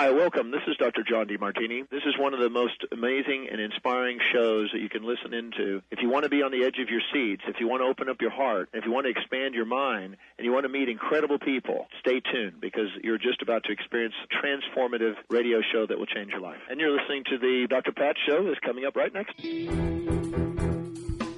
Hi, welcome. This is Dr. John DeMartini. This is one of the most amazing and inspiring shows that you can listen into. If you want to be on the edge of your seats, if you want to open up your heart, if you want to expand your mind, and you want to meet incredible people, stay tuned because you're just about to experience a transformative radio show that will change your life. And you're listening to the Dr. Pat Show that's coming up right next.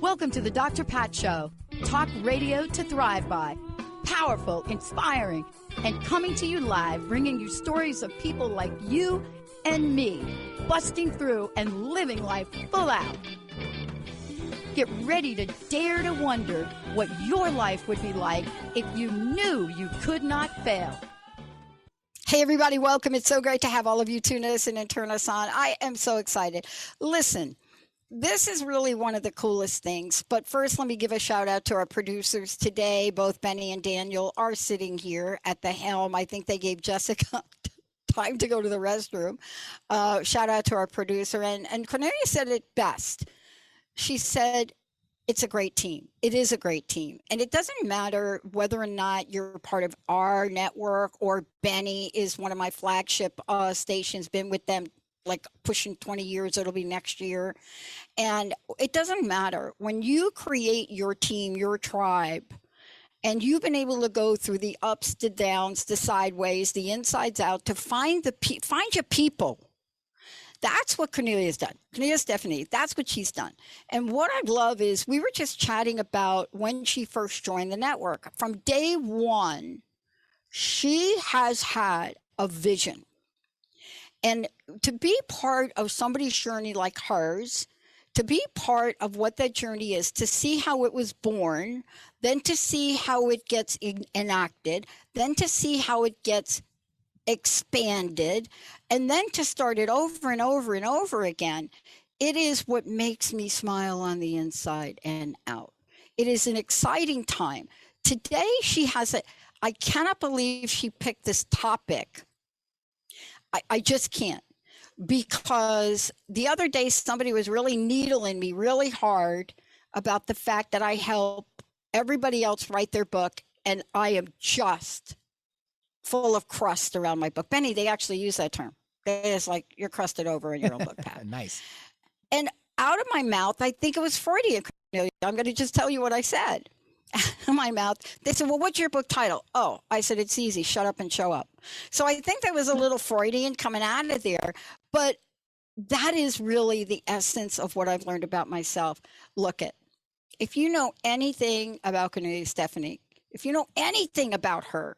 Welcome to the Dr. Pat Show. Talk radio to thrive by. Powerful, inspiring, and coming to you live, bringing you stories of people like you and me, busting through and living life full out. Get ready to dare to wonder what your life would be like if you knew you could not fail. Hey, everybody, welcome. It's so great to have all of you tune us in and turn us on. I am so excited. Listen. This is really one of the coolest things. But first, let me give a shout out to our producers today. Both Benny and Daniel are sitting here at the helm. I think they gave Jessica time to go to the restroom. Shout out to our producer. And Kornelia said it best. She said, it's a great team. It is a great team. And it doesn't matter whether or not you're part of our network or Benny is one of my flagship stations, been with them like pushing 20 years, it'll be next year. And it doesn't matter. When you create your team, your tribe, and you've been able to go through the ups, the downs, the sideways, the insides out to find your people. That's what Kornelia's done. Kornelia Stephanie, that's what she's done. And what I love is we were just chatting about when she first joined the network. From day one, she has had a vision. And to be part of somebody's journey like hers, to be part of what that journey is, to see how it was born, then to see how it gets enacted, then to see how it gets expanded, and then to start it over and over and over again, it is what makes me smile on the inside and out. It is an exciting time. Today she has I cannot believe she picked this topic. I just can't, because the other day somebody was really needling me really hard about the fact that I help everybody else write their book and I am just full of crust around my book. Benny, they actually use that term. It's like you're crusted over in your own book, Pat. Nice. And out of my mouth, I think it was Freudian. I'm going to just tell you what I said. In my mouth. They said, well, what's your book title? Oh, I said, it's easy. Shut up and show up. So I think that was a little Freudian coming out of there. But that is really the essence of what I've learned about myself. Look if you know anything about Kornelia Stephanie, if you know anything about her,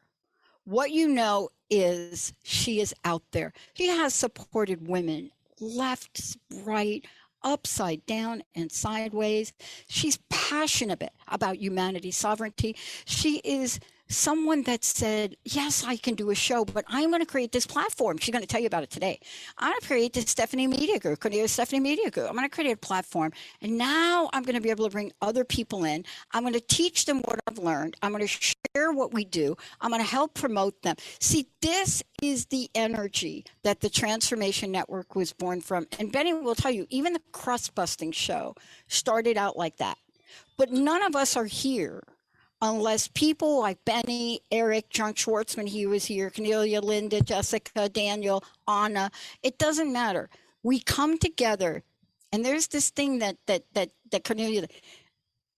what you know is she is out there. She has supported women left, right, upside down and sideways. She's passionate about humanity, sovereignty. She is someone that said, yes, I can do a show, but I'm going to create this platform. She's going to tell you about it today. I'm going to create this Stephanie Media Group, Kornelia Stephanie Media Group. I'm going to create a platform. And now I'm going to be able to bring other people in. I'm going to teach them what I've learned. I'm going to share what we do. I'm going to help promote them. See, this is the energy that the Transformation Network was born from. And Benny will tell you, even the crust busting show started out like that. But none of us are here unless people like Benny, Eric, John Schwartzman, he was here, Cornelia, Linda, Jessica, Daniel, Anna, it doesn't matter. We come together, and there's this thing that Cornelia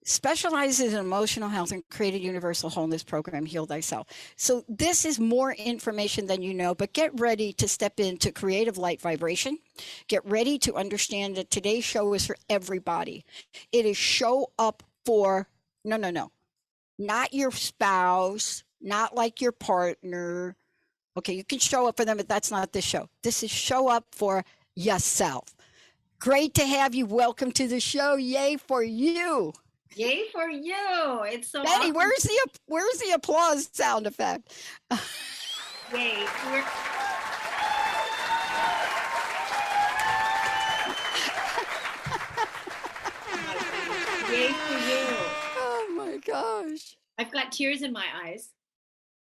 specializes in emotional health and created universal wholeness program, Heal Thyself. So this is more information than you know, but get ready to step into creative light vibration. Get ready to understand that today's show is for everybody. It is show up for, no. Not your spouse, not like your partner. Okay, you can show up for them, but that's not this show. This is show up for yourself. Great to have you. Welcome to the show. Yay for you. Yay for you. It's so Benny, awesome. where's the applause sound effect? Yay. Yay for you. Oh my gosh. I've got tears in my eyes.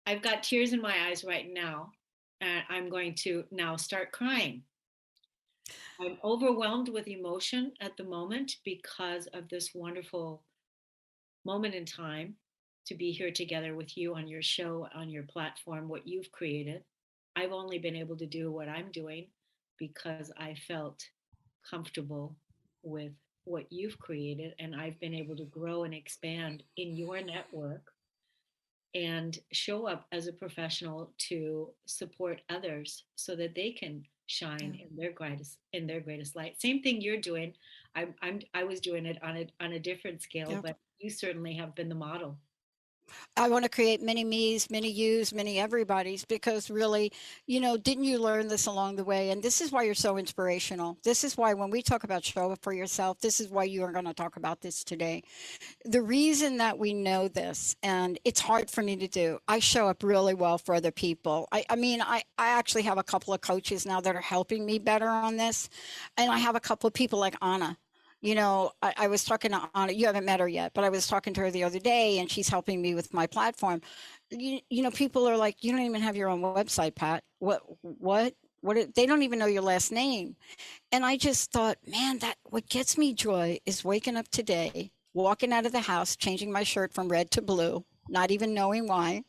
I've got tears in my eyes right now. And I'm going to now start crying. I'm overwhelmed with emotion at the moment because of this wonderful moment in time to be here together with you on your show, on your platform, what you've created. I've only been able to do what I'm doing because I felt comfortable with what you've created, and I've been able to grow and expand in your network and show up as a professional to support others so that they can shine Yeah. in their greatest light. Same thing you're doing. I was doing it on a different scale, Yep. but you certainly have been the model. I want to create many me's, many you's, many everybody's, because really, didn't you learn this along the way? And this is why you're so inspirational. This is why when we talk about show up for yourself, this is why you are going to talk about this today. The reason that we know this, and it's hard for me to do, I show up really well for other people. I mean, I actually have a couple of coaches now that are helping me better on this. And I have a couple of people like Anna. I was talking to Anna, you haven't met her yet, but I was talking to her the other day, and she's helping me with my platform. People are like, you don't even have your own website, Pat. What, they don't even know your last name. And I just thought, man, that what gets me joy is waking up today, walking out of the house, changing my shirt from red to blue, not even knowing why,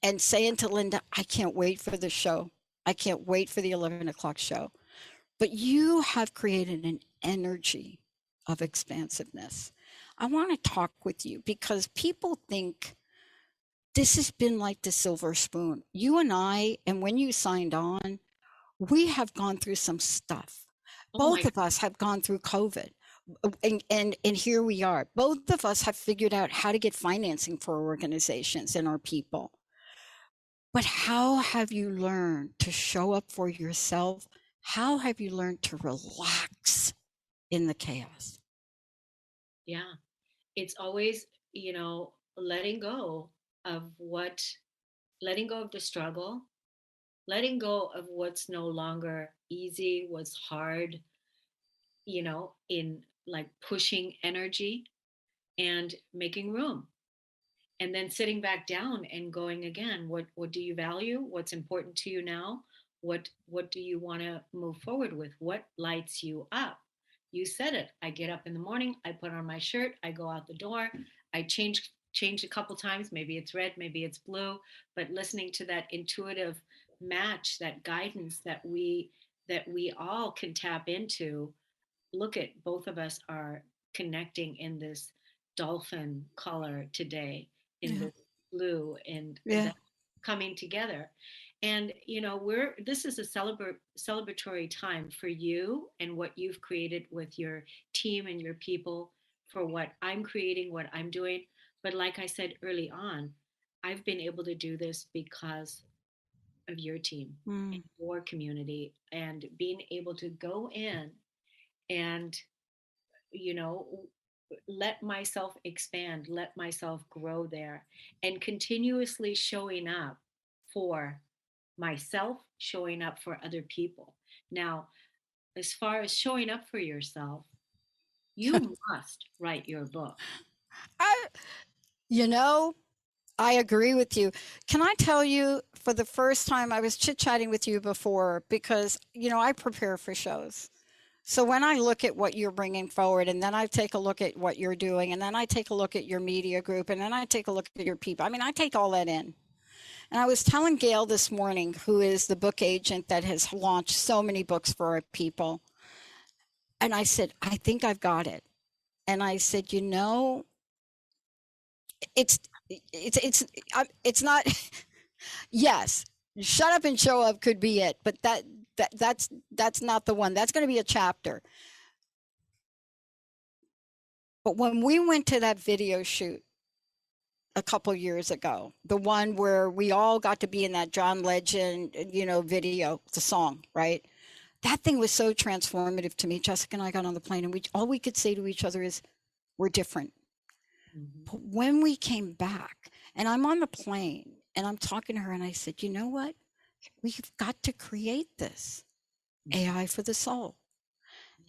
and saying to Linda, I can't wait for the show. I can't wait for the 11 o'clock show. But you have created an energy of expansiveness. I want to talk with you because people think this has been like the silver spoon. You and I, and when you signed on, we have gone through some stuff. Oh Both my, of us have gone through COVID. And here we are. Both of us have figured out how to get financing for our organizations and our people. But how have you learned to show up for yourself? How have you learned to relax in the chaos? yeah. It's always, letting go of the struggle, letting go of what's no longer easy, what's hard, in like pushing energy and making room. And then sitting back down and going again, what do you value? What's important to you now? What do you want to move forward with? What lights you up? You said it. I get up in the morning, I put on my shirt, I go out the door, I change a couple times, maybe it's red, maybe it's blue, but listening to that intuitive match, that guidance that we all can tap into. Look at both of us are connecting in this dolphin color today, in Yeah. this blue, and Yeah. that coming together. And we're this is a celebratory time for you and what you've created with your team and your people, for what I'm creating, what I'm doing. But like I said early on, I've been able to do this because of your team and Mm. your community, and being able to go in and you know let myself expand, let myself grow there, and continuously showing up for myself, showing up for other people. Now, as far as showing up for yourself, you must write your book. I, you know, I agree with you. Can I tell you, for the first time, I was chit chatting with you before because, I prepare for shows. So when I look at what you're bringing forward, and then I take a look at what you're doing, and then I take a look at your media group, and then I take a look at your people. I mean, I take all that in. And I was telling Gail this morning, who is the book agent that has launched so many books for our people. And I said, I think I've got it. And I said, it's, it's not, yes, shut up and show up could be it, but that's not the one. That's going to be a chapter. But when we went to that video shoot a couple years ago, the one where we all got to be in that John Legend, video, the song, right? That thing was so transformative to me. Jessica and I got on the plane, and all we could say to each other is, we're different. Mhm. But when we came back, and I'm on the plane, and I'm talking to her, and I said, you know what? We've got to create this AI for the soul.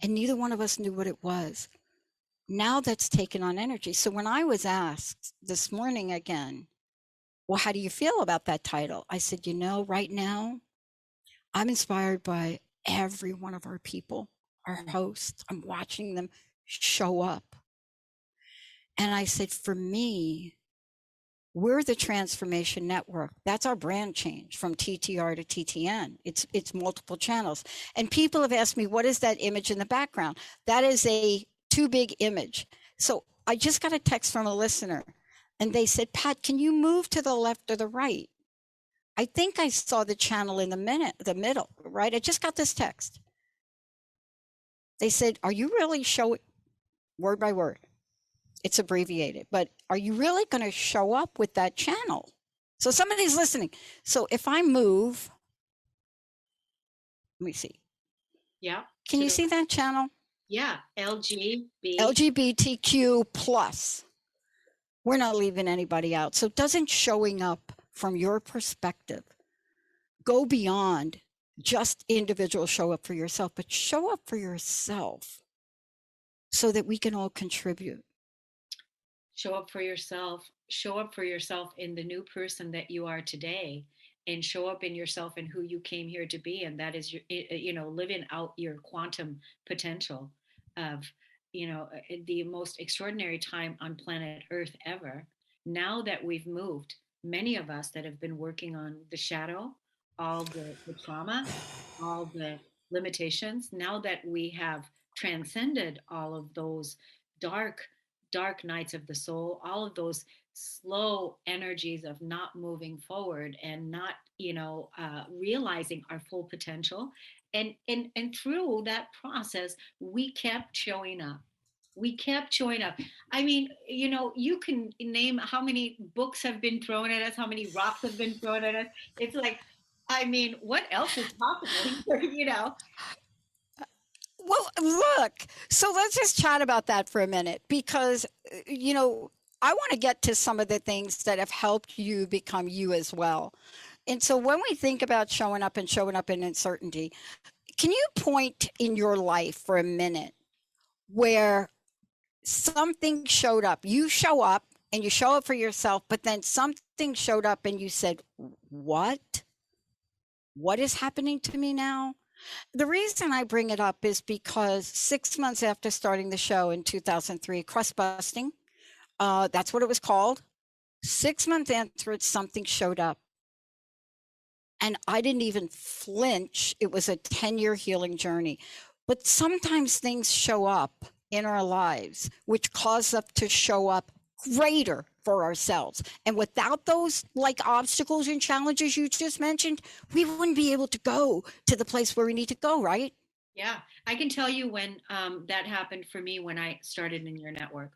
And neither one of us knew what it was. Now that's taken on energy. So when I was asked this morning again, well, how do you feel about that title? I said, right now, I'm inspired by every one of our people, our hosts. I'm watching them show up. And I said, for me, We're the Transformation Network. That's our brand change from TTR to TTN. It's multiple channels. And people have asked me, what is that image in the background? That is a too big image. So I just got a text from a listener and they said, Pat, can you move to the left or the right? I think I saw the channel in the middle, right? I just got this text. They said, are you really showing, word by word, it's abbreviated, but are you really going to show up with that channel? So somebody's listening. So if I move, let me see. Yeah. Can you see that channel? Yeah. LGBTQ plus. We're not leaving anybody out. So doesn't showing up from your perspective go beyond just individual show up for yourself, but show up for yourself so that we can all contribute. Show up for yourself. Show up for yourself in the new person that you are today, and show up in yourself and who you came here to be. And that is, living out your quantum potential of, the most extraordinary time on planet Earth ever. Now that we've moved, many of us that have been working on the shadow, all the trauma, all the limitations, now that we have transcended all of those dark nights of the soul, all of those slow energies of not moving forward and not realizing our full potential, and through that process we kept showing up. I mean, you can name how many books have been thrown at us, how many rocks have been thrown at us. It's like, I mean, what else is possible? Well, look, so let's just chat about that for a minute, because, I want to get to some of the things that have helped you become you as well. And so when we think about showing up in uncertainty, can you point in your life for a minute where something showed up? You show up and you show up for yourself, but then something showed up and you said, what? What is happening to me now? The reason I bring it up is because 6 months after starting the show in 2003, crust busting, that's what it was called. 6 months after it, something showed up. And I didn't even flinch. It was a 10-year healing journey. But sometimes things show up in our lives, which cause us to show up greater for ourselves. And without those obstacles and challenges you just mentioned, we wouldn't be able to go to the place where we need to go, right? Yeah, I can tell you when that happened for me when I started in your network.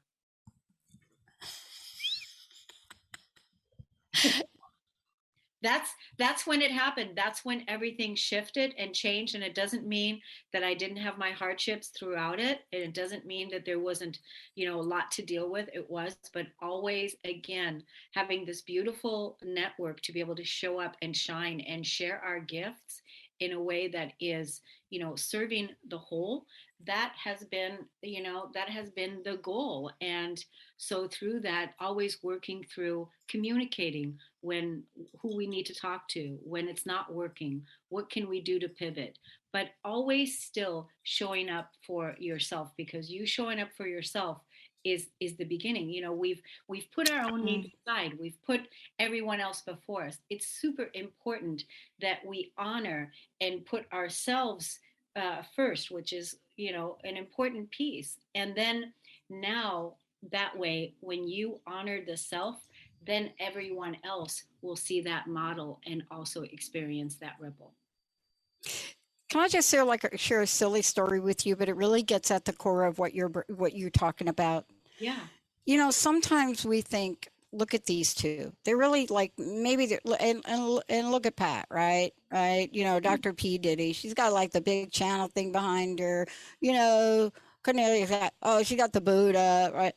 That's when it happened. That's when everything shifted and changed. And it doesn't mean that I didn't have my hardships throughout it. And it doesn't mean that there wasn't, a lot to deal with. It was, but always, again, having this beautiful network to be able to show up and shine and share our gifts in a way that is, serving the whole. That has been, the goal. And so through that, always working through communicating who we need to talk to, when it's not working, what can we do to pivot, but always still showing up for yourself, because you showing up for yourself is the beginning. We've put our own needs aside. We've put everyone else before us. It's super important that we honor and put ourselves first, which is, an important piece. And then now that way, when you honor the self, then everyone else will see that model and also experience that ripple. Can I just share a silly story with you, but it really gets at the core of what you're talking about. Yeah. Sometimes we think, look at these two. They're really and look at Pat, right? Dr. P. Diddy. She's got the big channel thing behind her. Cornelia, she got the Buddha, right?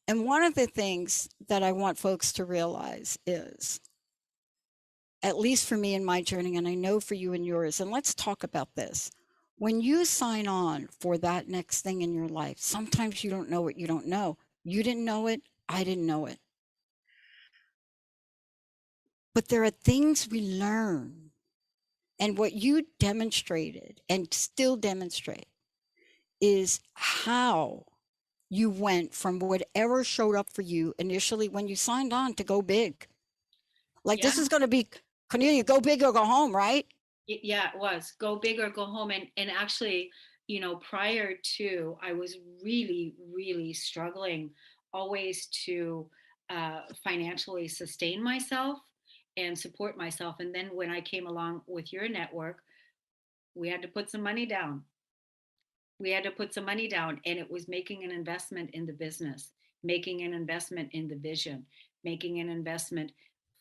And one of the things that I want folks to realize is, at least for me in my journey, and I know for you and yours, and let's talk about this. When you sign on for that next thing in your life, sometimes you don't know what you don't know. You didn't know it. I didn't know it. But there are things we learn. And what you demonstrated and still demonstrate is how you went from whatever showed up for you initially when you signed on to go big. Like Yeah. this is going to be, Cornelia, go big or go home, right? Yeah, it was go big or go home. And actually, prior to, I was really, really struggling always to financially sustain myself and support myself. And then when I came along with your network, we had to put some money down. We had to put some money down, and it was making an investment in the business, making an investment in the vision, making an investment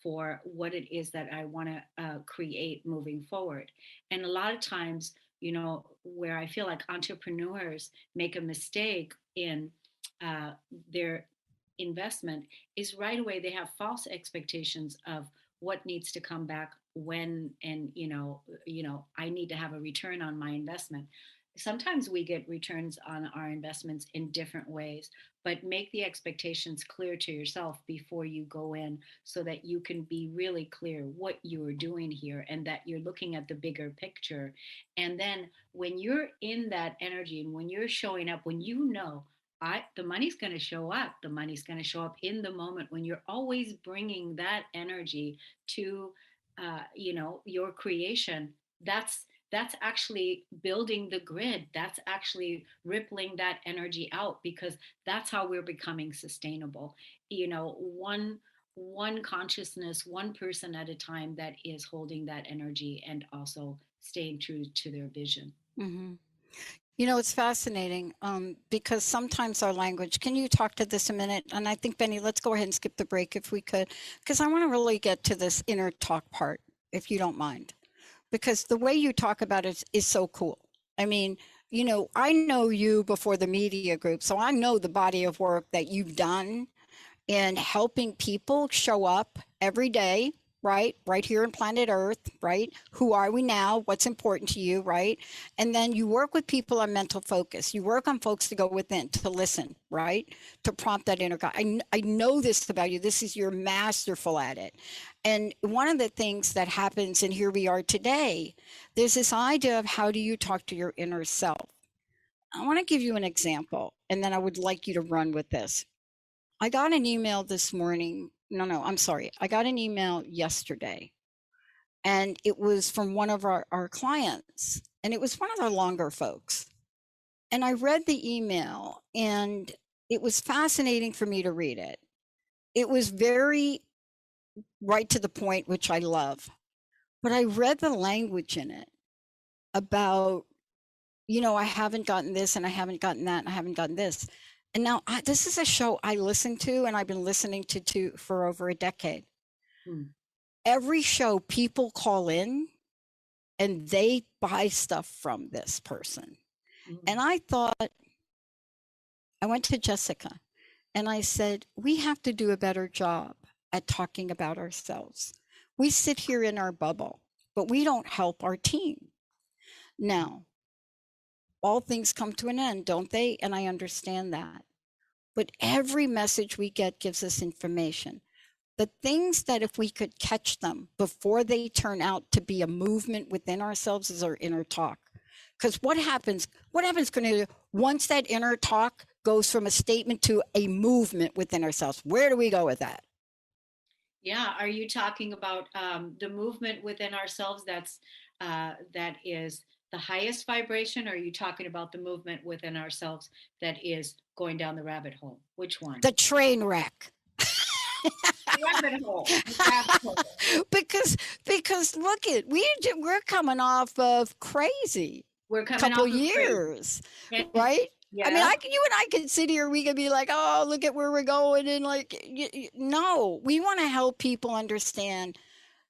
for what it is that I want to create moving forward. And a lot of times, where I feel like entrepreneurs make a mistake in their investment is right away they have false expectations of what needs to come back when, and I need to have a return on my investment. Sometimes we get returns on our investments in different ways, but make the expectations clear to yourself before you go in so that you can be really clear what you are doing here and that you're looking at the bigger picture. And then when you're in that energy and when you're showing up, when the money's going to show up, the money's going to show up in the moment, when you're always bringing that energy to your creation. That's actually building the grid. That's actually rippling that energy out, because that's how we're becoming sustainable. One consciousness, one person at a time that is holding that energy and also staying true to their vision. Mm-hmm. It's fascinating because sometimes our language, can you talk to this a minute? And I think, Benny, let's go ahead and skip the break if we could, because I want to really get to this inner talk part, if you don't mind, because the way you talk about it is so cool. I mean, I know you before the media group, so I know the body of work that you've done in helping people show up every day, right here on planet Earth, right? Who are we now? What's important to you, right? And then you work with people on mental focus. You work on folks to go within, to listen, right? To prompt that inner guide. I know this about you. This is, you're masterful at it. And one of the things that happens, and here we are today, there's this idea of how do you talk to your inner self? I want to give you an example, and then I would like you to run with this. I got an email this morning. No, I'm sorry. I got an email yesterday, and it was from one of our clients, and it was one of the longer folks. And I read the email, and it was fascinating for me to read it. It was very right to the point, which I love. But I read the language in it about, I haven't gotten this, and I haven't gotten that, and I haven't gotten this. And now this is a show I listen to, and I've been listening to for over a decade. Every show, people call in and they buy stuff from this person. And I thought, I went to Jessica and I said, we have to do a better job at talking about ourselves. We sit here in our bubble, but we don't help our team. Now, all things come to an end, don't they? And I understand that. But every message we get gives us information. The things that if we could catch them before they turn out to be a movement within ourselves is our inner talk. Because what happens, Cornelia, once that inner talk goes from a statement to a movement within ourselves? Where do we go with that? Yeah, are you talking about the movement within ourselves that is the highest vibration, or are you talking about the movement within ourselves that is going down the rabbit hole? Which one? The train wreck. Rabbit hole. Rabbit hole. Because look we're coming off of crazy. We're coming couple off of years, right? Yeah. I mean, you and I can sit here. We can be like, "Oh, look at where we're going," and no, we want to help people understand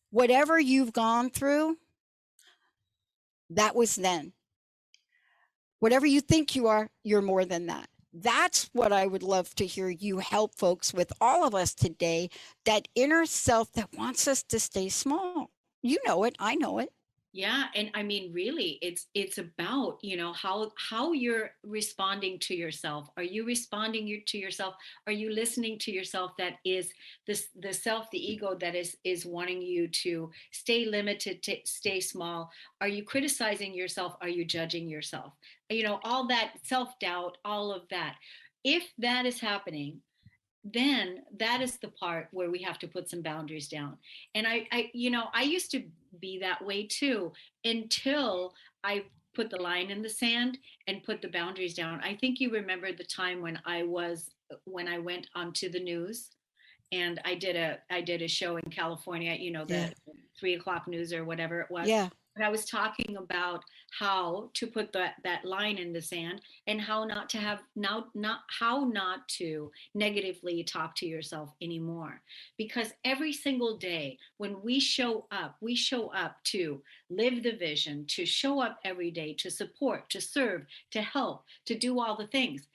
whatever you've gone through. That was then. Whatever you think you are, you're more than that. That's what I would love to hear you help folks with, all of us today, that inner self that wants us to stay small. You know it. I know it. Yeah, and I mean, really, it's about, how you're responding to yourself. Are you responding to yourself? Are you listening to yourself? That is the self, the ego that is wanting you to stay limited, to stay small. Are you criticizing yourself? Are you judging yourself? All that self-doubt, all of that. if that is happening, then that is the part where we have to put some boundaries down. And I used to be that way too, until I put the line in the sand and put the boundaries down. I think you remember the time when I went onto the news, and I did a show in California, Yeah. the 3 o'clock news or whatever it was. Yeah. But I was talking about how to put that line in the sand, and how not to have now not how not to negatively talk to yourself anymore. Because every single day when we show up to live the vision, to show up every day, to support, to serve, to help, to do all the things.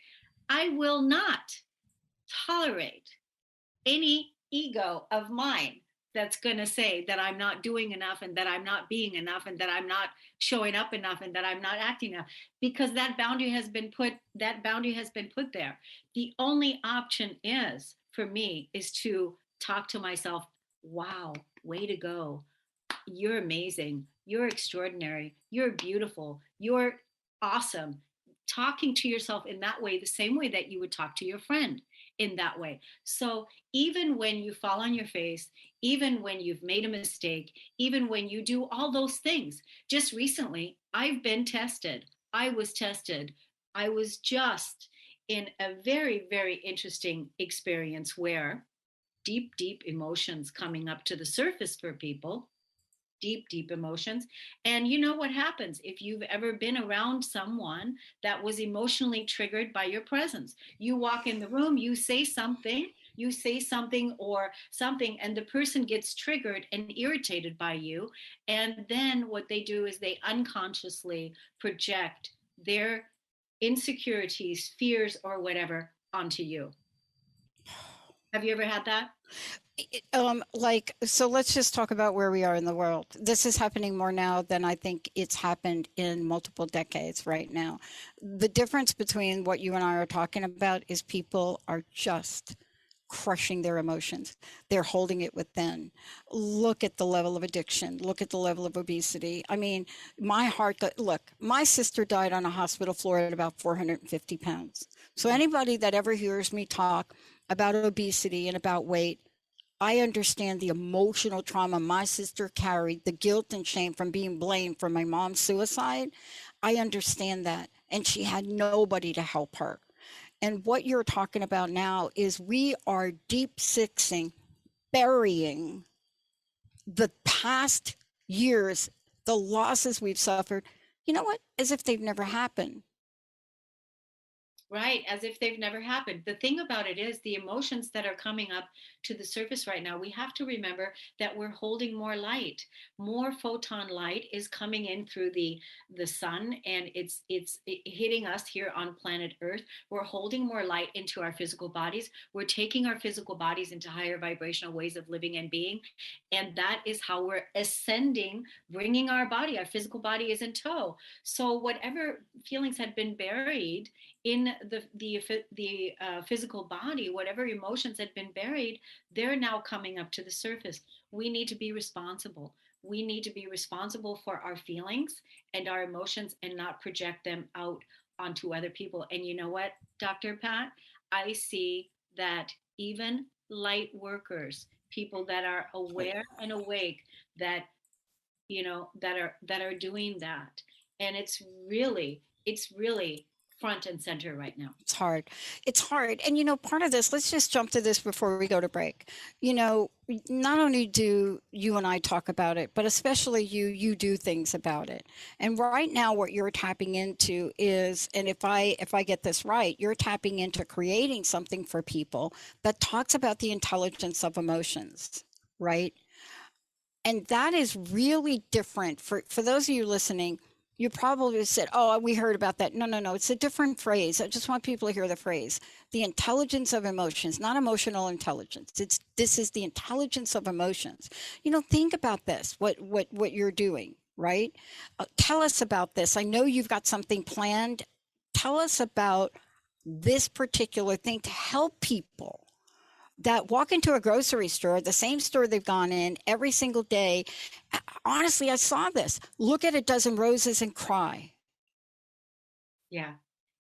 I will not tolerate any ego of mine that's going to say that I'm not doing enough, and that I'm not being enough, and that I'm not showing up enough, and that I'm not acting enough, because that boundary has been put there. The only option is for me is to talk to myself, wow, way to go, you're amazing, you're extraordinary, you're beautiful, you're awesome. Talking to yourself in that way, the same way that you would talk to your friend, in that way. So even when you fall on your face, even when you've made a mistake, even when you do all those things, just recently, I've been tested. I was tested. I was just in a very, very interesting experience where deep, deep emotions coming up to the surface for people, deep, deep emotions. And you know what happens if you've ever been around someone that was emotionally triggered by your presence? You walk in the room, you say something or something, and the person gets triggered and irritated by you. And then what they do is they unconsciously project their insecurities, fears, or whatever onto you. Have you ever had that? So let's just talk about where we are in the world. This is happening more now than I think it's happened in multiple decades right now. The difference between what you and I are talking about is people are just crushing their emotions. They're holding it within. Look at the level of addiction. Look at the level of obesity. I mean, look, my sister died on a hospital floor at about 450 pounds. So anybody that ever hears me talk about obesity and about weight, I understand the emotional trauma my sister carried, the guilt and shame from being blamed for my mom's suicide. I understand that. And she had nobody to help her. And what you're talking about now is we are deep sixing, burying the past years, the losses we've suffered. You know what? As if they've never happened. Right, as if they've never happened. The thing about it is the emotions that are coming up to the surface right now, we have to remember that we're holding more light. More photon light is coming in through the sun, and it's hitting us here on planet Earth. We're holding more light into our physical bodies. We're taking our physical bodies into higher vibrational ways of living and being. And that is how we're ascending, bringing our physical body is in tow. So whatever feelings had been buried in the physical body, whatever emotions had been buried, they're now coming up to the surface. We need to be responsible. We need to be responsible for our feelings and our emotions, and not project them out onto other people. And you know what, Dr. Pat? I see that even light workers, people that are aware and awake, that that are doing that. And it's really front and center right now. It's hard. It's hard. And part of this, let's just jump to this before we go to break. Not only do you and I talk about it, but especially you do things about it. And right now what you're tapping into is, and if I get this right, you're tapping into creating something for people that talks about the intelligence of emotions, right? And that is really different for those of you listening. You probably said, oh, we heard about that. No. It's a different phrase. I just want people to hear the phrase. The intelligence of emotions, not emotional intelligence. This is the intelligence of emotions. Think about this, what you're doing, right? Tell us about this. I know you've got something planned. Tell us about this particular thing to help people that walk into a grocery store, the same store they've gone in every single day. Honestly, I saw this. Look at a dozen roses and cry. Yeah.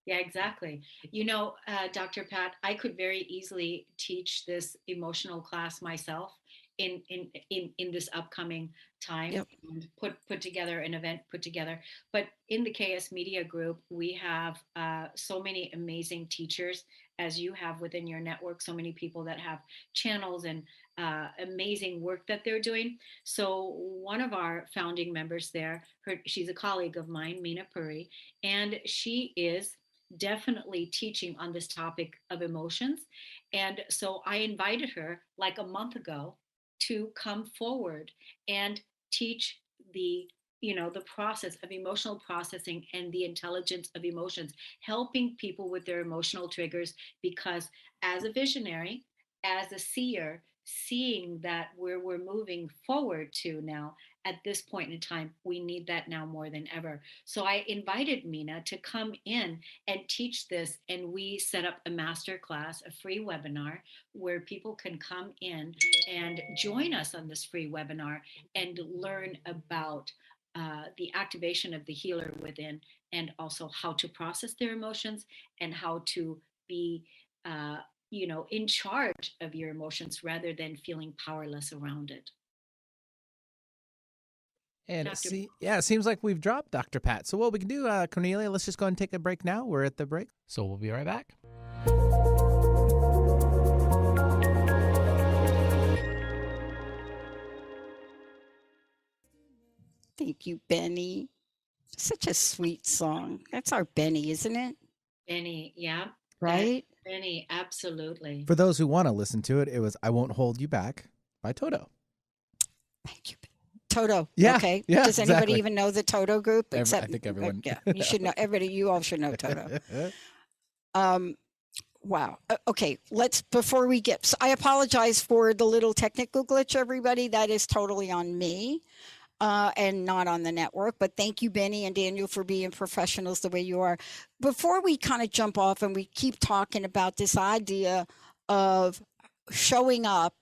Yeah, exactly. Dr. Pat, I could very easily teach this emotional class myself in this upcoming time, Yep. and put together an event put together. But in the KS Media Group, we have so many amazing teachers, as you have within your network, so many people that have channels and amazing work that they're doing. So one of our founding members there, she's a colleague of mine, Mina Puri, and she is definitely teaching on this topic of emotions. And so I invited her like a month ago to come forward and teach the process of emotional processing and the intelligence of emotions, helping people with their emotional triggers. Because as a visionary, as a seer, seeing that where we're moving forward to now at this point in time, we need that now more than ever. So I invited Mina to come in and teach this, and we set up a master class, a free webinar, where people can come in and join us on this free webinar and learn about the activation of the healer within, and also how to process their emotions and how to be in charge of your emotions rather than feeling powerless around it. And Dr. it seems like we've dropped Dr. Pat. So what we can do, Kornelia, let's just go ahead and take a break now. We're at the break, so we'll be right back. Thank you, Benny. Such a sweet song. That's our Benny, isn't it? Benny, yeah. Right? Benny, absolutely. For those who want to listen to it, it was I Won't Hold You Back by Toto. Thank you. Toto. Yeah. Okay. Yeah, Does anybody exactly. even know the Toto group? I think everyone. Yeah. You should know. Everybody. You all should know Toto. Wow. Okay. Before we get, so I apologize for the little technical glitch, everybody. That is totally on me. And not on the network. But thank you, Benny and Daniel, for being professionals the way you are. Before we kind of jump off and we keep talking about this idea of showing up,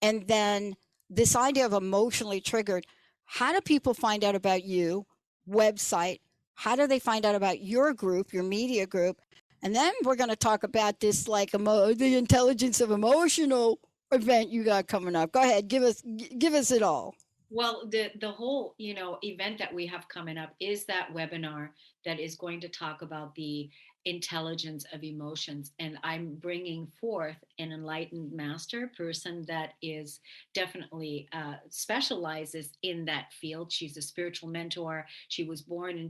and then this idea of emotionally triggered, how do people find out about you? Website. How do they find out about your group, your media group? And then we're going to talk about this, the intelligence of emotional event you got coming up. Go ahead. Give us it all. Well, the whole, event that we have coming up is that webinar that is going to talk about the intelligence of emotions. And I'm bringing forth an enlightened master person that is definitely specializes in that field. She's a spiritual mentor. She was born in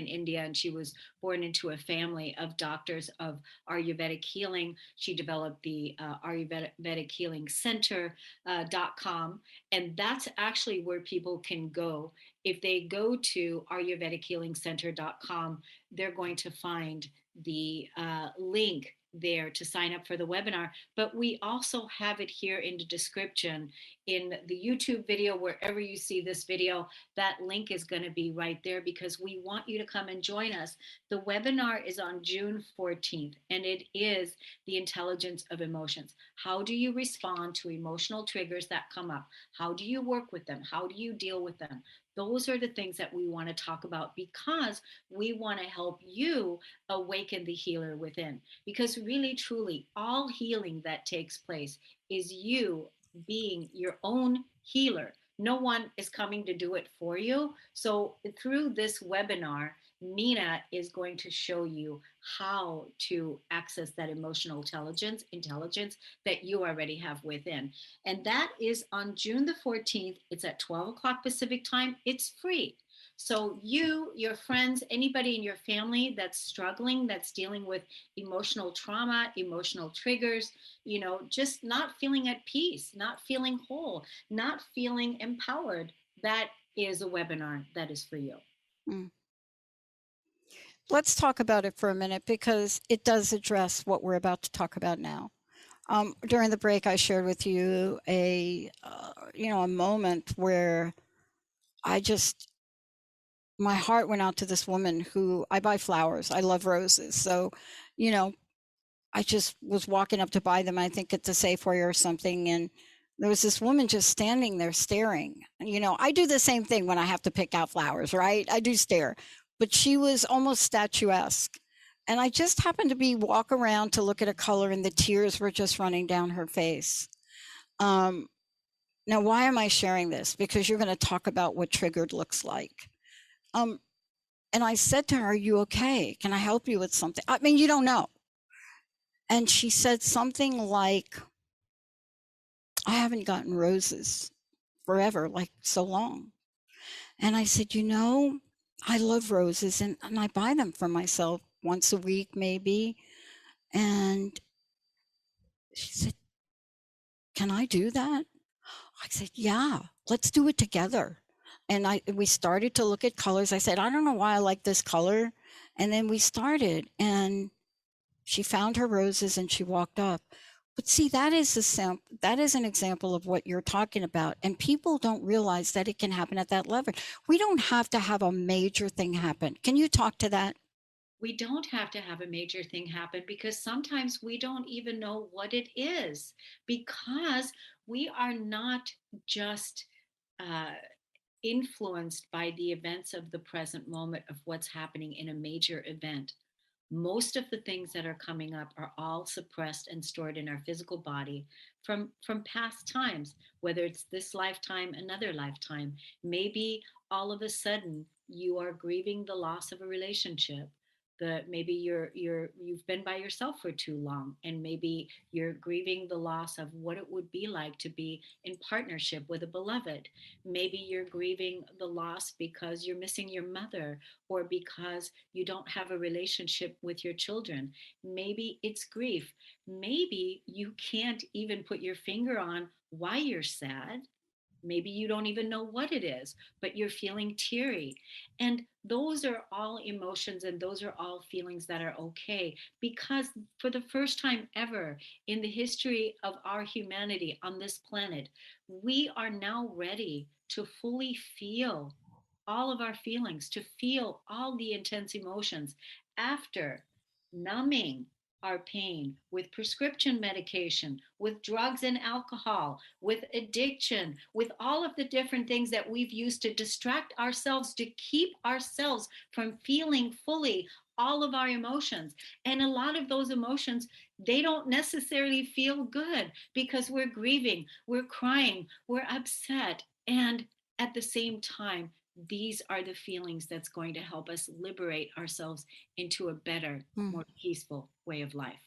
India, and she was born into a family of doctors of Ayurvedic healing. She developed the Ayurvedic Healing Center.com. And that's actually where people can go. If they go to AyurvedicHealingCenter.com, they're going to find the link there to sign up for the webinar. But we also have it here in the description in the YouTube video. Wherever you see this video, that link is going to be right there, because we want you to come and join us. The webinar is on June 14th, and it is the intelligence of emotions. How do you respond to emotional triggers that come up? How do you work with them? How do you deal with them? Those are the things that we want to talk about, because we want to help you awaken the healer within. Because really, truly, all healing that takes place is you being your own healer. No one is coming to do it for you. So through this webinar, Mina is going to show you how to access that emotional intelligence that you already have within. And that is on June the 14th. It's at 12 o'clock Pacific time. It's free. So you, your friends, anybody in your family that's struggling, that's dealing with emotional trauma, emotional triggers, just not feeling at peace, not feeling whole, not feeling empowered, that is a webinar that is for you. Let's talk about it for a minute, because it does address what we're about to talk about now. During the break, I shared with you a moment where my heart went out to this woman who, I buy flowers. I love roses. So, I just was walking up to buy them, I think at the Safeway or something. And there was this woman just standing there staring. I do the same thing when I have to pick out flowers, right? I do stare. But she was almost statuesque. And I just happened to be walk around to look at a color, and the tears were just running down her face. Now, why am I sharing this? Because you're going to talk about what triggered looks like. And I said to her, "Are you okay? Can I help you with something?" I mean, you don't know. And she said something like, "I haven't gotten roses forever, like so long." And I said, I love roses, and I buy them for myself once a week, maybe. And she said, "Can I do that?" I said, "Yeah, let's do it together." And we started to look at colors. I said, "I don't know why I like this color." And then we started, and she found her roses and she walked up. But see, that is an example of what you're talking about. And people don't realize that it can happen at that level. We don't have to have a major thing happen. Can you talk to that? We don't have to have a major thing happen, because sometimes we don't even know what it is, because we are not just influenced by the events of the present moment of what's happening in a major event. Most of the things that are coming up are all suppressed and stored in our physical body from past times, whether it's this lifetime, another lifetime. Maybe all of a sudden you are grieving the loss of a relationship. Maybe you've been by yourself for too long, and maybe you're grieving the loss of what it would be like to be in partnership with a beloved. Maybe you're grieving the loss because you're missing your mother, or because you don't have a relationship with your children. Maybe it's grief. Maybe you can't even put your finger on why you're sad. Maybe you don't even know what it is, but you're feeling teary. And those are all emotions, and those are all feelings that are okay, because for the first time ever in the history of our humanity on this planet, we are now ready to fully feel all of our feelings, to feel all the intense emotions after numbing our pain with prescription medication, with drugs and alcohol, with addiction, with all of the different things that we've used to distract ourselves, to keep ourselves from feeling fully all of our emotions. And a lot of those emotions, they don't necessarily feel good, because we're grieving, we're crying, we're upset. And at the same time, these are the feelings that's going to help us liberate ourselves into a better, more peaceful way of life.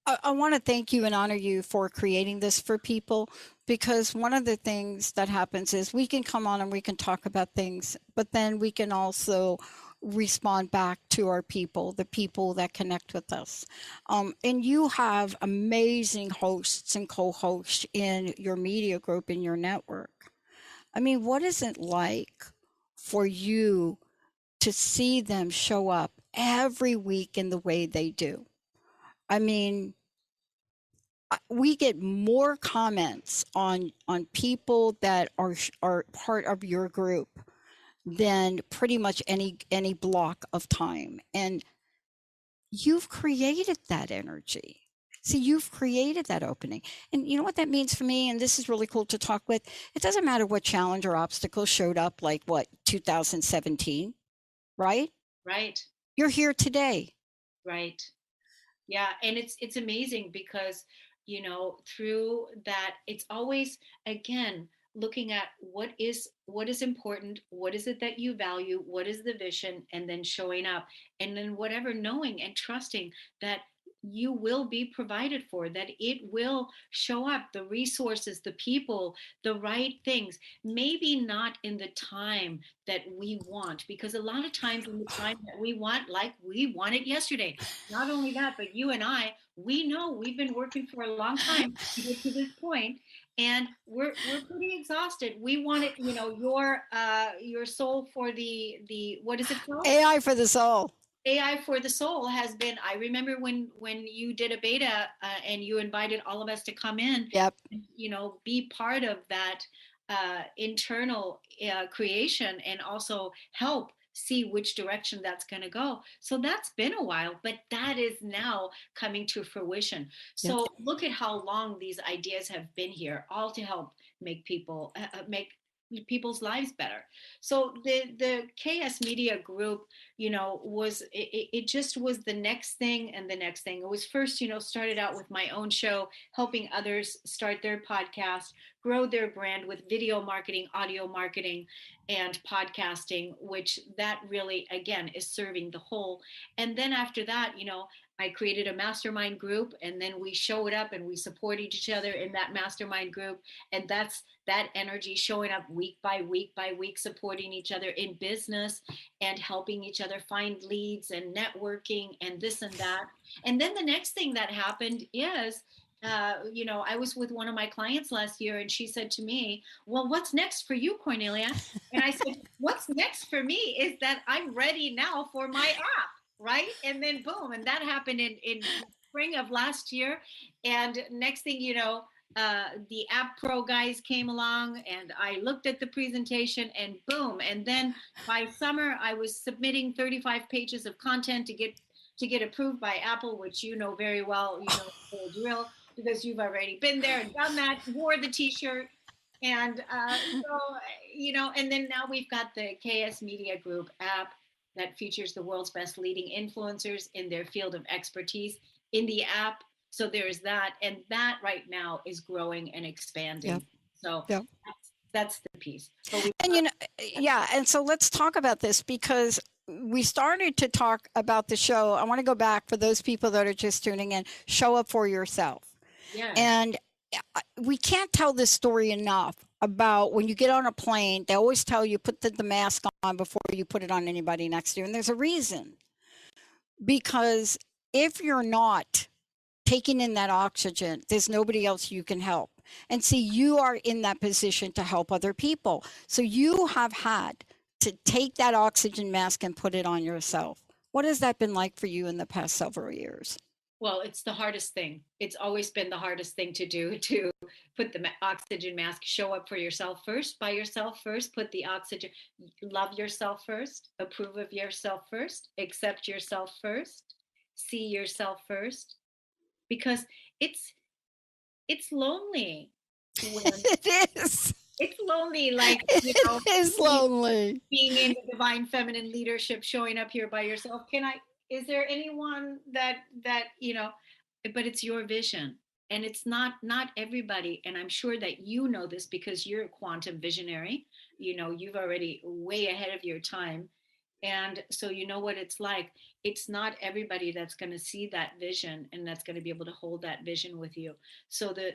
I want to thank you and honor you for creating this for people, because one of the things that happens is we can come on and we can talk about things, but then we can also respond back to our people, the people that connect with us. And you have amazing hosts and co-hosts in your media group, in your network. I mean, what is it like for you to see them show up every week in the way they do? I mean, we get more comments on people that are part of your group than pretty much any block of time. And you've created that energy. See, you've created that opening. And you know what that means for me? And this is really cool to talk with. It doesn't matter what challenge or obstacle showed up, like 2017, right? Right. You're here today. Right. Yeah. And it's amazing, because, through that, it's always, again, looking at what is important, what is it that you value, what is the vision, and then showing up, and then whatever, knowing and trusting that you will be provided for, that it will show up, the resources, the people, the right things, maybe not in the time that we want, because a lot of times in the time that we want, like we want it yesterday. Not only that, but you and I, we know we've been working for a long time to get to this point, and we're pretty exhausted. We want it, your soul for the what is it called? AI for the soul. AI for the soul has been. I remember when you did a beta, and you invited all of us to come in. Yep. Be part of that internal creation, and also help see which direction that's going to go. So that's been a while, but that is now coming to fruition. So look at how long these ideas have been here, all to help make people make people's lives better. So the KS Media Group, was it just was the next thing and the next thing. It was first, started out with my own show, helping others start their podcast, grow their brand with video marketing, audio marketing, and podcasting, which that really, again, is serving the whole. And then after that, I created a mastermind group, and then we show it up and we support each other in that mastermind group. And that's that energy showing up week by week by week, supporting each other in business and helping each other find leads and networking and this and that. And then the next thing that happened is, I was with one of my clients last year, and she said to me, well, what's next for you, Kornelia? And I said, what's next for me is that I'm ready now for my app. Right. And then boom. And that happened in spring of last year. And next thing you know, the App Pro guys came along, and I looked at the presentation, and boom. And then by summer, I was submitting 35 pages of content to get approved by Apple, which you know very well, the drill, because you've already been there and done that, wore the t-shirt. And and then now we've got the KS Media Group app that features the world's best leading influencers in their field of expertise in the app. So there's that. And that right now is growing and expanding. Yep. So yep. That's the piece. And so let's talk about this, because we started to talk about the show. I want to go back for those people that are just tuning in. Show up for yourself. Yeah. And we can't tell this story enough about when you get on a plane. They always tell you put the mask on before you put it on anybody next to you. And there's a reason. Because if you're not taking in that oxygen, there's nobody else you can help. And see, you are in that position to help other people. So you have had to take that oxygen mask and put it on yourself. What has that been like for you in the past several years? Well, it's the hardest thing. It's always been the hardest thing to do, to put the oxygen mask, show up for yourself first, by yourself first, put the oxygen, love yourself first, approve of yourself first, accept yourself first, see yourself first, because it's lonely. It is. It's lonely, like, it is lonely. Being in the divine feminine leadership, showing up here by yourself. Is there anyone that but it's your vision, and it's not everybody. And I'm sure that you know this because you're a quantum visionary. You've already way ahead of your time. And so you know what it's like. It's not everybody that's going to see that vision and that's going to be able to hold that vision with you. So the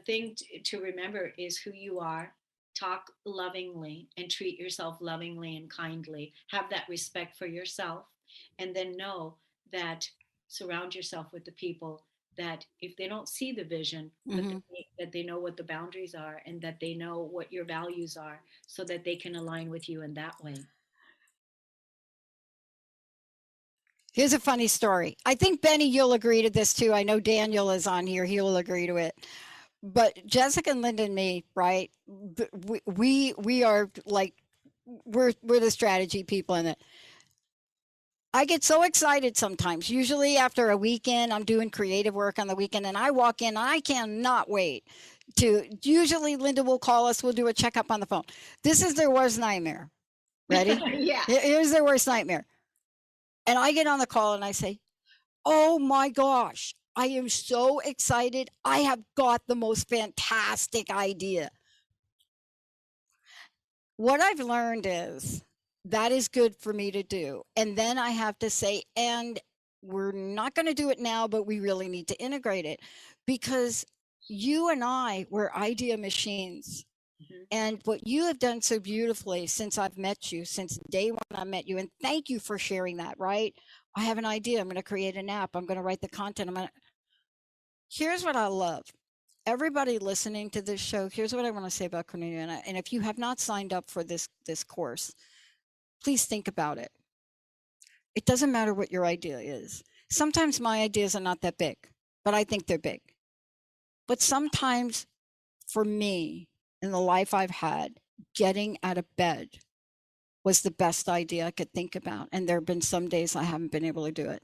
thing to remember is who you are. Talk lovingly and treat yourself lovingly and kindly. Have that respect for yourself. And then know that surround yourself with the people that if they don't see the vision, mm-hmm. that they know what the boundaries are and that they know what your values are so that they can align with you in that way. Here's a funny story. I think, Benny, you'll agree to this too. I know Daniel is on here. He will agree to it. But Jessica and Linda and me, right? We are like, we're the strategy people in it. I get so excited sometimes. Usually after a weekend, I'm doing creative work on the weekend, and I walk in and I cannot wait to, usually Linda will call us. We'll do a checkup on the phone. This is their worst nightmare. Ready? Yeah. Here's their worst nightmare. And I get on the call and I say, oh my gosh, I am so excited. I have got the most fantastic idea. What I've learned is that is good for me to do. And then I have to say, and we're not going to do it now, but we really need to integrate it, because you and I were idea machines. Mm-hmm. And what you have done so beautifully since I've met you, since day one I met you, and thank you for sharing that, right? I have an idea. I'm going to create an app. I'm going to write the content. Here's what I love. Everybody listening to this show, here's what I want to say about Kornelia. And if you have not signed up for this course, please think about it. It doesn't matter what your idea is. Sometimes my ideas are not that big, but I think they're big. But sometimes for me, in the life I've had, getting out of bed was the best idea I could think about. And there have been some days I haven't been able to do it.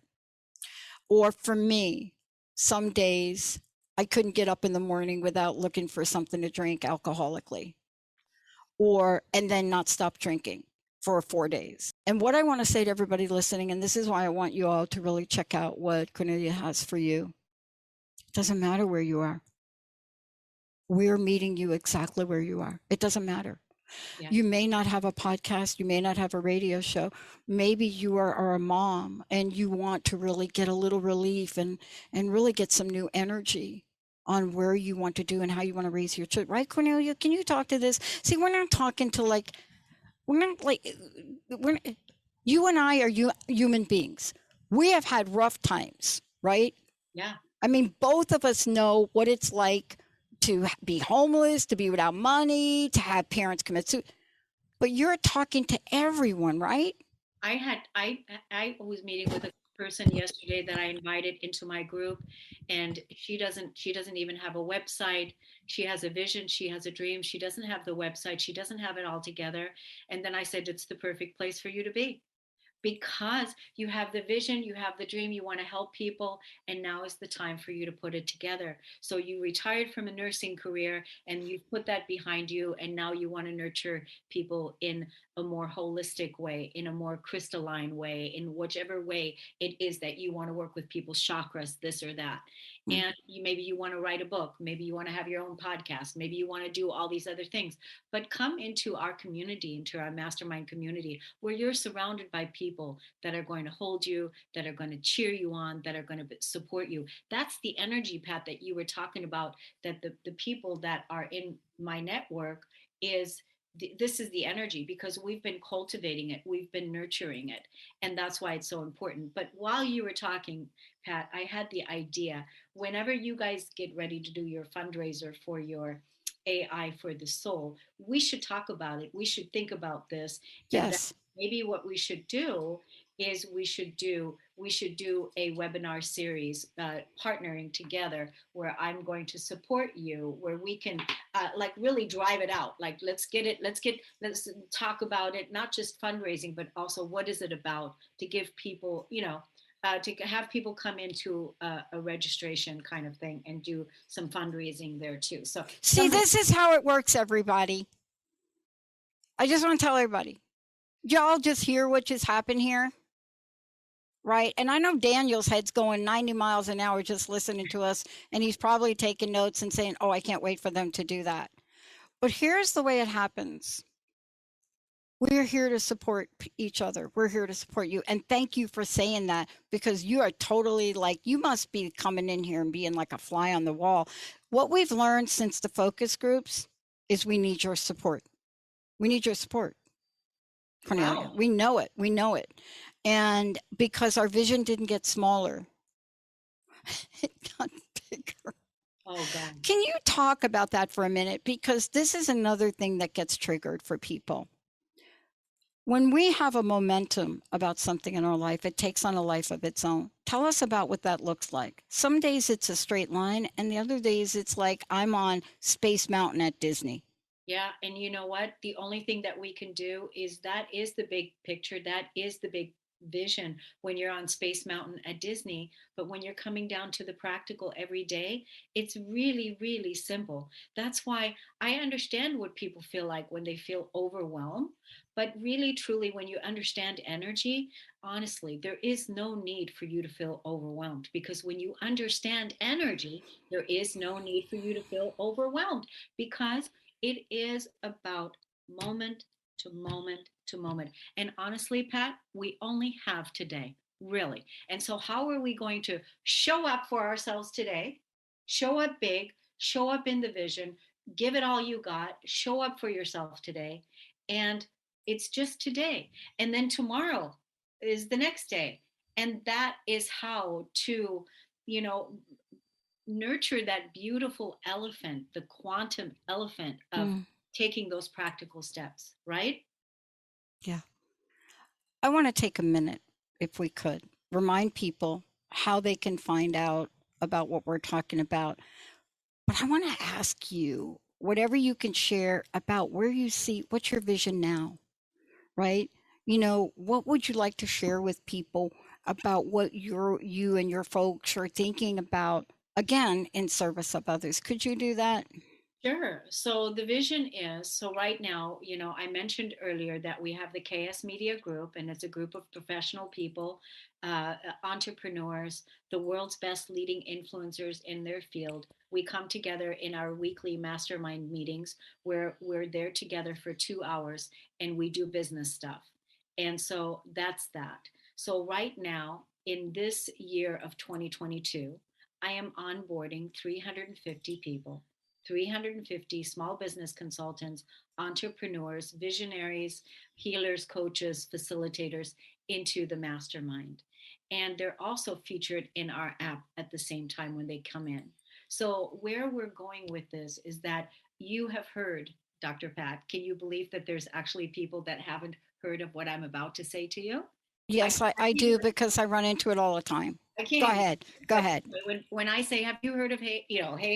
Or for me, some days I couldn't get up in the morning without looking for something to drink alcoholically. and then not stop drinking for 4 days. And what I want to say to everybody listening, and this is why I want you all to really check out what Kornelia has for you. It doesn't matter where you are. We're meeting you exactly where you are. It doesn't matter. Yeah. You may not have a podcast. You may not have a radio show. Maybe you are a mom and you want to really get a little relief and really get some new energy on where you want to do and how you want to raise your children. Right, Kornelia? Can you talk to this? See, we're not talking to you and I are human beings. We have had rough times, right? Yeah. I mean, both of us know what it's like to be homeless, to be without money, to have parents commit suicide. But you're talking to everyone, right? I was meeting with a person yesterday that I invited into my group, and she doesn't even have a website. She has a vision, she has a dream. She doesn't have the website. She doesn't have it all together. And then I said, it's the perfect place for you to be. Because you have the vision, you have the dream, you want to help people, and now is the time for you to put it together. So you retired from a nursing career and you've put that behind you, and now you want to nurture people in a more holistic way, in a more crystalline way, in whichever way it is that you want to work with people's chakras, this or that. And maybe you want to write a book, maybe you want to have your own podcast, maybe you want to do all these other things, but come into our community, into our mastermind community, where you're surrounded by people that are going to hold you, that are going to cheer you on, that are going to support you. That's the energy, Pat, that you were talking about, that the people that are in my network this is the energy, because we've been cultivating it, we've been nurturing it, and that's why it's so important. But while you were talking, Pat, I had the idea, whenever you guys get ready to do your fundraiser for your AI for the soul, we should talk about it. We should think about this. Yes. Maybe what we should do is we should do a webinar series, partnering together, where I'm going to support you, where we can really drive it out. Like, let's talk about it, not just fundraising, but also what is it about, to give people, to have people come into a registration kind of thing and do some fundraising there too. So see, this is how it works, everybody. I just want to tell everybody, y'all just hear what just happened here, right? And I know Daniel's head's going 90 miles an hour just listening to us, and he's probably taking notes and saying, oh, I can't wait for them to do that. But here's the way it happens. We're here to support each other. We're here to support you. And thank you for saying that, because you are totally you must be coming in here and being like a fly on the wall. What we've learned since the focus groups is we need your support. We need your support, Kornelia. Wow. We know it. We know it. And because our vision didn't get smaller, it got bigger. Oh, God. Can you talk about that for a minute? Because this is another thing that gets triggered for people. When we have a momentum about something in our life, it takes on a life of its own. Tell us about what that looks like. Some days it's a straight line, and the other days it's like I'm on Space Mountain at Disney. Yeah, and you know what? The only thing that we can do is that is the big picture. That is the big vision when you're on Space Mountain at Disney. But when you're coming down to the practical every day, it's really, really simple. That's why I understand what people feel like when they feel overwhelmed. But really, truly, when you understand energy, honestly, there is no need for you to feel overwhelmed, because when you understand energy, there is no need for you to feel overwhelmed, because it is about moment to moment to moment. And honestly, Pat, we only have today, really. And so how are we going to show up for ourselves today? Show up big, show up in the vision, give it all you got, show up for yourself today. And it's just today. And then tomorrow is the next day. And that is how to, nurture that beautiful elephant, the quantum elephant of taking those practical steps, right? Yeah. I want to take a minute, if we could, remind people how they can find out about what we're talking about. But I want to ask you, whatever you can share about where you see, what's your vision now, right? What would you like to share with people about what you and your folks are thinking about, again, in service of others? Could you do that? Sure. So the vision is, so right now, I mentioned earlier that we have the KS Media Group, and it's a group of professional people, entrepreneurs, the world's best leading influencers in their field. We come together in our weekly mastermind meetings where we're there together for 2 hours and we do business stuff. And so that's that. So right now, in this year of 2022, I am onboarding 350 people, 350 small business consultants, entrepreneurs, visionaries, healers, coaches, facilitators into the mastermind. And they're also featured in our app at the same time when they come in. So, where we're going with this is that you have heard, Dr. Pat, can you believe that there's actually people that haven't heard of what I'm about to say to you? Yes, I do, because I run into it all the time. I can't. Go ahead. Go ahead. When I say, have you heard of Hay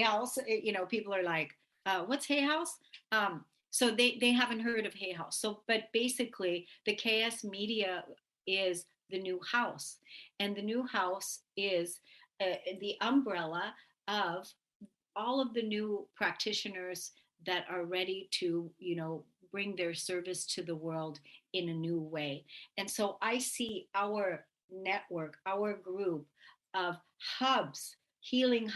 House? People are like, what's Hay House? So they haven't heard of Hay House. So, but basically, the KS Media is the new house, and the new house is the umbrella of all of the new practitioners that are ready to, bring their service to the world in a new way. And so I see our network, our group of hubs, healing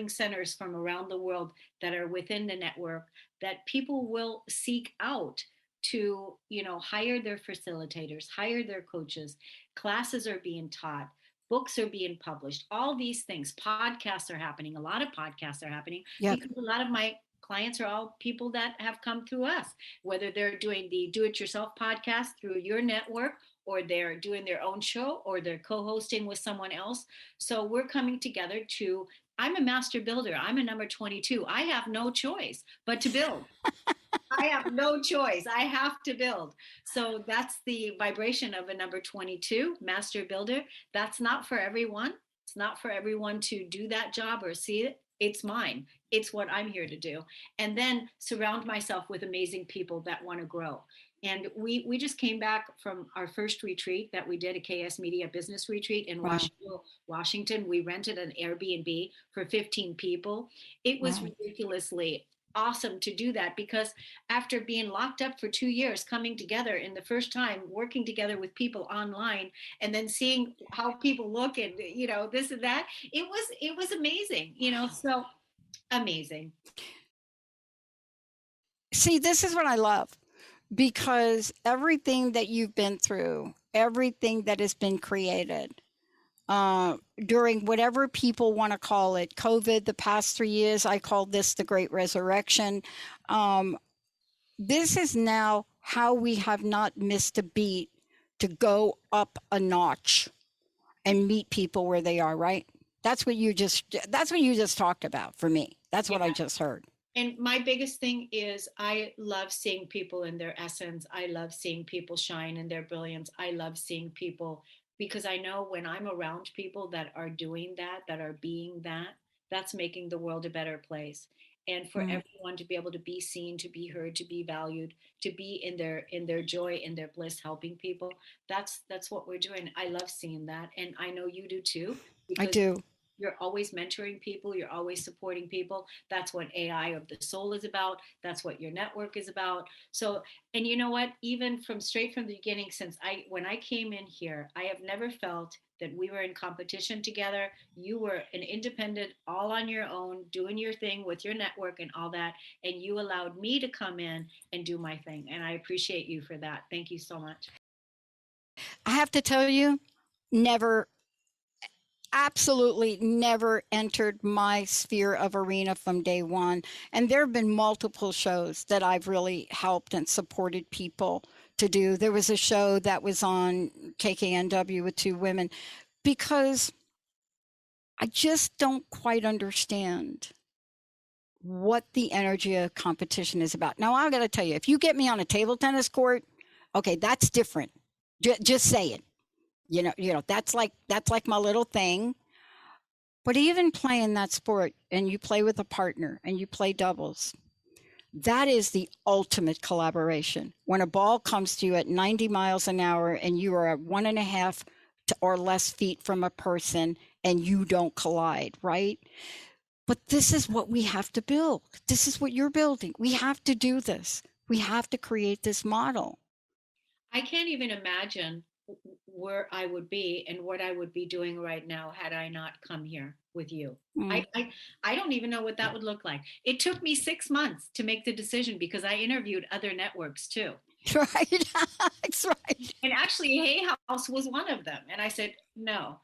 centers from around the world that are within the network that people will seek out to, hire their facilitators, hire their coaches. Classes are being taught, books are being published, all these things. Podcasts are happening. A lot of podcasts are happening Yep. because a lot of my clients are all people that have come through us, whether they're doing the do-it-yourself podcast through your network, or they're doing their own show, or they're co-hosting with someone else. So we're coming together I'm a master builder. I'm a number 22. I have no choice but to build. I have no choice. I have to build. So that's the vibration of a number 22, master builder. That's not for everyone. It's not for everyone to do that job or see it. It's mine. It's what I'm here to do. And then surround myself with amazing people that want to grow. And we just came back from our first retreat that we did, a KS Media business retreat in Wow. Washington. We rented an Airbnb for 15 people. It was Wow. ridiculously awesome to do that, because after being locked up for 2 years, coming together in the first time, working together with people online, and then seeing how people look and this and that, it was amazing, so amazing. See, this is what I love, because everything that you've been through, everything that has been created during whatever people want to call it, COVID, the past 3 years, I called this the Great Resurrection. This is now how we have not missed a beat to go up a notch and meet people where they are, right? That's what you just talked about for me. That's what I just heard. And my biggest thing is I love seeing people in their essence. I love seeing people shine in their brilliance. I love seeing people, because I know when I'm around people that are doing that, that are being that, that's making the world a better place. And for everyone to be able to be seen, to be heard, to be valued, to be in their joy, in their bliss, helping people, that's what we're doing. I love seeing that. And I know you do too. I do. You're always mentoring people. You're always supporting people. That's what AI of the soul is about. That's what your network is about. So, and you know what? Even straight from the beginning, when I came in here, I have never felt that we were in competition together. You were an independent, all on your own, doing your thing with your network and all that. And you allowed me to come in and do my thing. And I appreciate you for that. Thank you so much. I have to tell you, absolutely never entered my sphere of arena from day one. And there have been multiple shows that I've really helped and supported people to do. There was a show that was on KKNW with 2 women, because I just don't quite understand what the energy of competition is about. Now, I've got to tell you, if you get me on a table tennis court, okay, that's different. Just say it. You know, that's like my little thing. But even playing that sport, and you play with a partner and you play doubles, that is the ultimate collaboration. When a ball comes to you at 90 miles an hour and you are at 1.5 or less feet from a person and you don't collide, right? But this is what we have to build. This is what you're building. We have to do this. We have to create this model. I can't even imagine where I would be and what I would be doing right now had I not come here with you. I don't even know what that would look like. It took me 6 months to make the decision because I interviewed other networks too. Right. That's right. And actually, Hay House was one of them. And I said, no.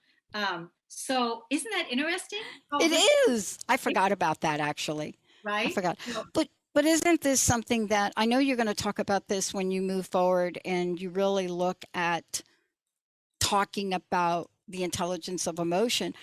So isn't that interesting? It is. I forgot about that, actually. Right? I forgot. But isn't this something that, I know you're going to talk about this when you move forward and you really look at talking about the intelligence of emotion.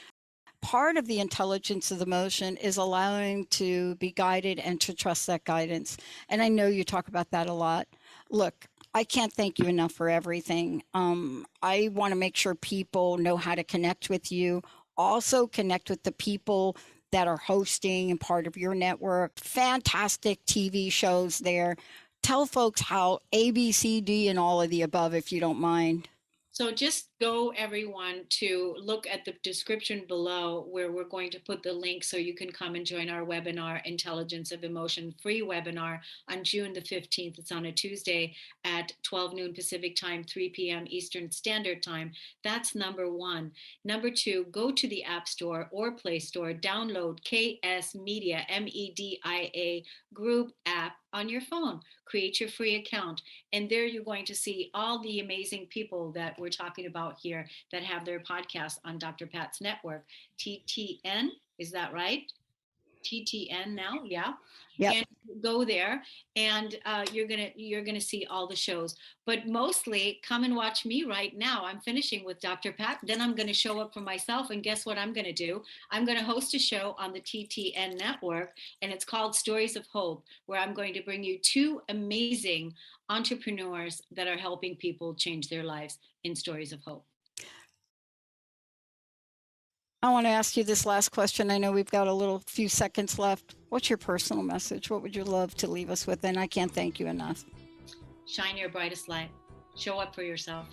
Part of the intelligence of emotion is allowing to be guided and to trust that guidance. And I know you talk about that a lot. Look, I can't thank you enough for everything. I want to make sure people know how to connect with you, also connect with the people that are hosting and part of your network. Fantastic TV shows there. Tell folks how A, B, C, D, and all of the above, if you don't mind. So just go, everyone, to look at the description below where we're going to put the link so you can come and join our webinar, Intelligence of Emotion, free webinar on June the 15th. It's on a Tuesday at 12 noon Pacific time, 3 p.m. Eastern Standard Time. That's number one. Number two, go to the App Store or Play Store, download KS Media, MEDIA group app on your phone. Create your free account. And there you're going to see all the amazing people that we're talking about here that have their podcasts on Dr. Pat's network. TTN, is that right? TTN now, yeah. Yep. And go there, and you're gonna see all the shows. But mostly, come and watch me right now. I'm finishing with Dr. Pat. Then I'm gonna show up for myself, and guess what I'm gonna do? I'm gonna host a show on the TTN network, and it's called Stories of Hope, where I'm going to bring you two amazing entrepreneurs that are helping people change their lives in Stories of Hope. I want to ask you this last question. I know we've got a few seconds left. What's your personal message? What would you love to leave us with? And I can't thank you enough. Shine your brightest light. Show up for yourself.